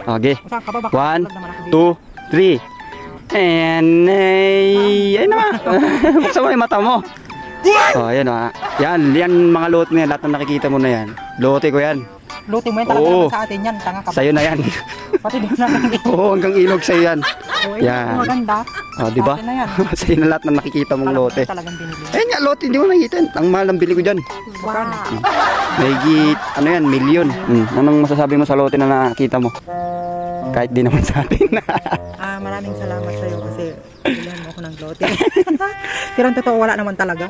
Okay. 1, 2, 3. And ayun na. Buksan mo yung mata mo. Oh, ayan ah. Yan mga lote na yan. Lahat na nakikita mo na yan. Lote ko yan. Lote mo yan talaga sa atin yan. Tanga ka ba? Sa'yo na yan. Pati din na. Oo, hanggang ilog sa'yo yan. Yan. Maganda. Oh, diba? Sa'yo na lahat na nakikita mong lote. Ayun nga, lote. Hindi mo nakikita. Ang mahal ang bili ko dyan. Wow. Mahigit, ano yan, milyon. Anong masasabi mo sa lote na nakita mo? Kahit di naman sa atin. Maraming salamat sa'yo kasi bilihan mo ako ng lote. Pero ang totoo, wala naman talaga.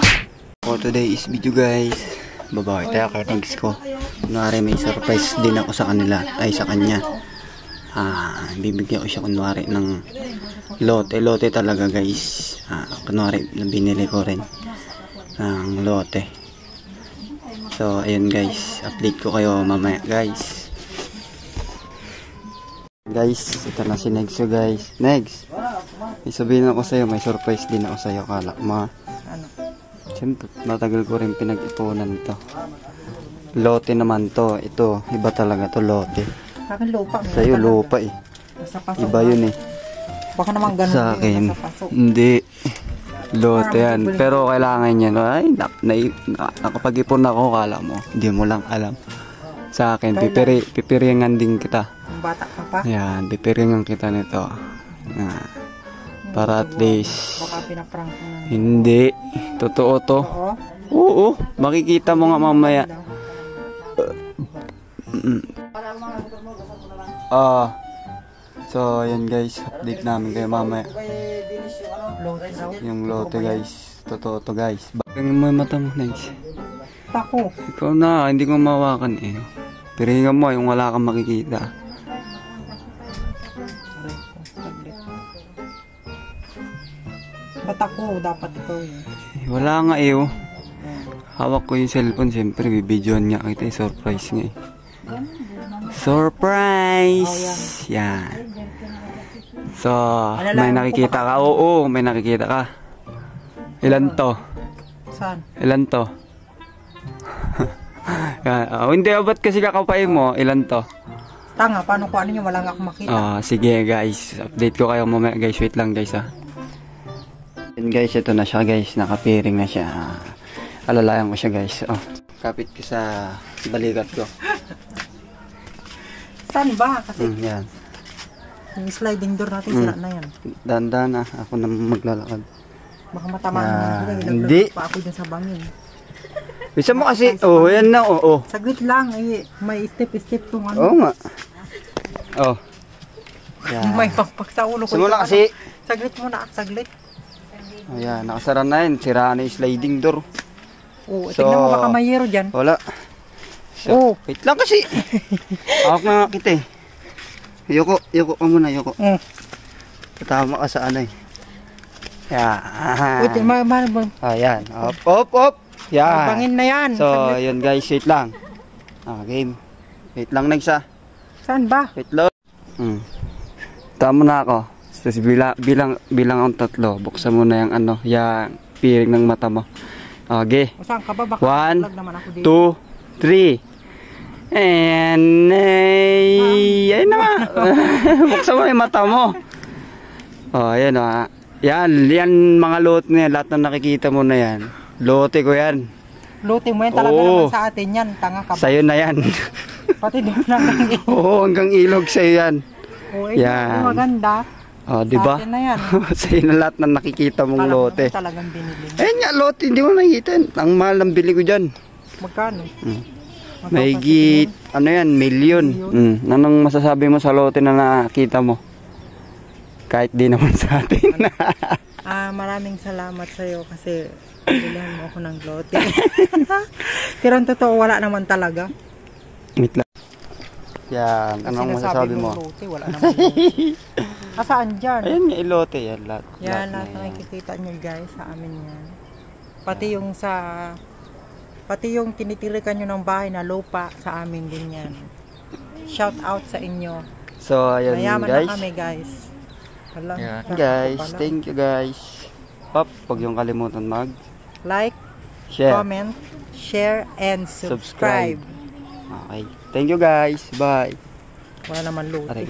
For today's video guys, babae tayo kartings ko. Kunwari may surprise din ako sa kanila, ay sa kanya. Bibigyan ko siya kunwari ng lote talaga guys. Kunwari binili ko rin ng lote. So ayun guys, update ko kayo mamaya guys. Guys, ito na si Negs guys. Negs, may sabihin ako sa'yo, may surprise din ako sa'yo. Kala mo, siyempre matagal ko rin pinag-ipunan to. Lote naman to. Ito, iba talaga to lote. Akin lupa. Sa'yo lupa eh. Iba yun eh. Baka naman ganun. Sa akin, hindi. Lote yan. Pero kailangan yan. Ay, nakapag-ipon ako. Kala mo, hindi mo lang alam. Sa akin, pipiringan din kita. Bata ka pa? Yan, pipiringan kita nito. Para at least. Baka pinaprank mo na. Hindi. Totoo to. Oo. Makikita mo nga mamaya. So, yan guys. Update namin kayo mamaya. Yung lote guys. Totoo to guys. Bakangin mo yung mata mo, Negs. Tako. Ikaw na, hindi ko mawakan eh. Piringan mo yung wala kang makikita. Ba't ako? Dapat ikaw yun. Wala nga eh oh. Hawak ko yung cellphone, siyempre bibidyoan niya kita, surprise nga eh. Surprise! Yan. So, may nakikita ka? Oo, may nakikita ka. Ilan to? Saan? Ilan to? Hindi, ba't kasi kakapain mo? Ilan to? Tanga, paano ko ano nyo? Wala nga akong makita. Sige guys, update ko kayo mamaya guys. Wait lang guys Yan guys, ito na siya guys. Nakapiring na siya. Alalayan ko siya guys. Kapit ko sa balikat ko. Saan ba? Kasi yan. yung sliding door natin sira na yan. Dahan-dahan na. Ako na maglalakad. Baka matamaan mo. Hindi. Pa ako dyan sa bangin. Bisa mo kasi, yan na, Saglit lang, may step-step tong ano. Oo nga. Yan. May pakpak sa ulo ko. Simula kasi. Saglit muna, saglit. Ayan, nakasara na yun. Sira na yung sliding door. Tignan mo, baka may yero dyan. Wala. Wait lang kasi. Awak na nga kita eh. Yoko ka muna, yoko. Katama ka sa ano eh. Yan. Ayan, op. Yan. Bangin na yan. So, yun guys, wait lang. Game. Wait lang, Negs Saan ba? Wait lang. Tama na ako. So, bilang ang 3. Buksan mo na yung ano, yung piring ng mata mo. Okay. Saan ka ba? 1, 2, 3. And ayun na. Buksan mo yung mata mo. Ayan Yan mga lote na yan. Lahat na nakikita mo na yan. Lote ko yan. Lote mo yan talaga naman sa atin yan. Tanga ka ba? Sa'yo na yan. Pati din na hanggang ilog. Oo, hanggang ilog sa'yo yan. Yan. Maganda. Diba? Sa atin na yan. Sa'yo na lahat na nakikita mong lote. Talagang binili. Ayun nga, lote. Hindi mo nakikita. Ang mahal ng bili ko dyan. Magkano? Mahigit, milyon. Anong masasabi mo sa lote na nakita mo? Kahit di naman sa atin. Maraming salamat sa'yo kasi bilihan mo ako ng lote. Pero ang totoo, wala naman talaga. Wait lang. Yan, anong masasabi mo? Lote, wala naman lote. Saan dyan? Ayan nga, ilote yan. Lahat na nakikita nyo guys sa amin yan. Pati yung tinitilikan nyo ng bahay na lupa, sa amin din yan. Shout out sa inyo. So, ayun mayaman guys. Na kami guys. Guys, thank you guys. Huwag yung kalimutan like, comment, share, and subscribe. Okay. Thank you guys. Bye. Wala naman lote. Aray.